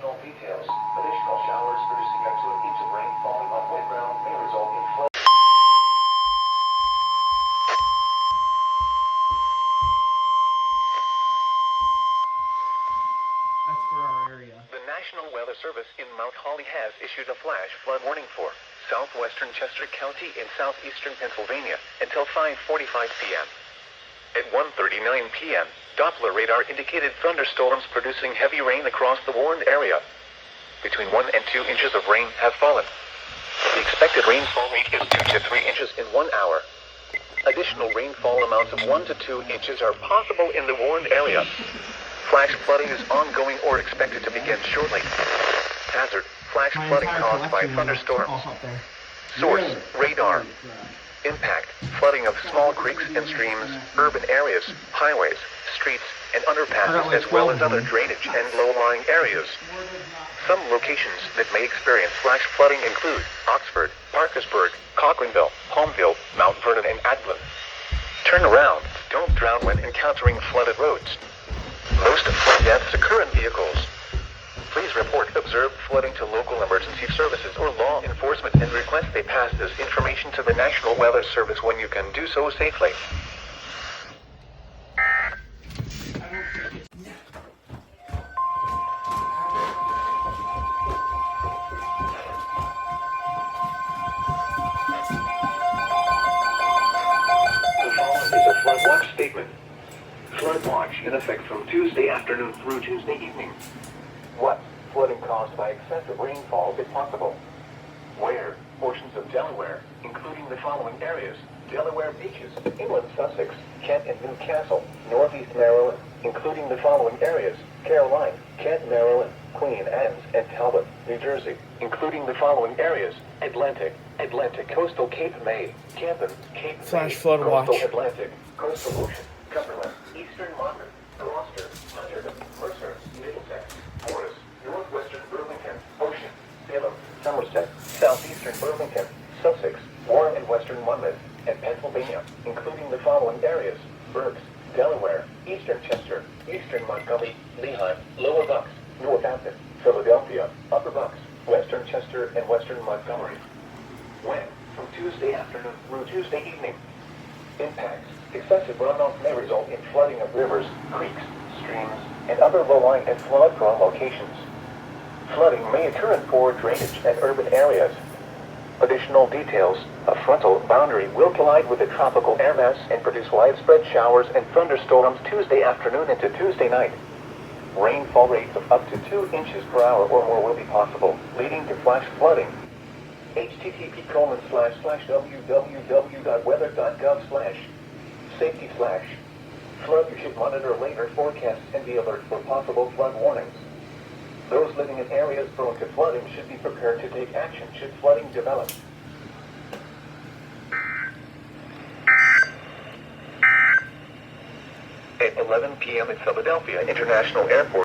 Additional details. Additional showers producing up to an inch of rain falling on wet ground may result in flood. That's for our area. The National Weather Service in Mount Holly has issued a flash flood warning for southwestern Chester County in southeastern Pennsylvania until 5:45 p.m. At 1:39 p.m., Doppler radar indicated thunderstorms producing heavy rain across the warned area. Between 1 and 2 inches of rain have fallen. The expected rainfall rate is 2 to 3 inches in 1 hour. Additional rainfall amounts of 1 to 2 inches are possible in the warned area. Flash flooding is ongoing or expected to begin shortly. Hazard: flash flooding caused by thunderstorms. Source: radar. Impact: flooding of small creeks and streams, urban areas, highways, streets, and underpasses, as well as other drainage and low-lying areas. Some locations that may experience flash flooding include Oxford, Parkersburg, Cochranville, Holmville, Mount Vernon, and Adlin. Turn around. Don't drown when encountering flooded roads. Most flood deaths occur in vehicles. Please report observed flooding to local emergency services or law enforcement and request they pass this information to the National Weather Service when you can do so safely. The following is a flood watch statement. Flood watch in effect from Tuesday afternoon through Tuesday evening. What? Flooding caused by excessive rainfall is possible. Where? Portions of Delaware, including the following areas: Delaware beaches, inland Sussex, Kent and Newcastle, northeast Maryland, including the following areas: Caroline, Kent, Maryland, Queen Anne's, and Talbot, New Jersey, including the following areas: Atlantic, coastal Cape May, Camden, Cape Flash May, flood watch. coastal Atlantic, coastal ocean, Cumberland, eastern Monmouth, Gloucester, Hunterdon, Mercer, Middlesex, Morris, northwestern Burlington, Ocean, Salem, Somerset, southeastern Burlington, Sussex, Warren and western Monmouth, and Pennsylvania, including the following areas: Berks, Delaware, eastern Chester, eastern Montgomery, Lehigh, Lower Bucks, Northampton, Philadelphia, Upper Bucks, western Chester, and western Montgomery. When? From Tuesday afternoon through Tuesday evening. Impacts: excessive runoff may result in flooding of rivers, creeks, streams, and other low-lying and flood-prone locations. Flooding may occur in poor drainage and urban areas. Additional details: a frontal boundary will collide with a tropical air mass and produce widespread showers and thunderstorms Tuesday afternoon into Tuesday night. Rainfall rates of up to 2 inches per hour or more will be possible, leading to flash flooding. http://www.weather.gov/safety/. Flood. You should monitor later forecasts and be alert for possible flood warnings. Those living in areas prone to flooding should be prepared to take action should flooding develop. At 11 p.m. at Philadelphia International Airport.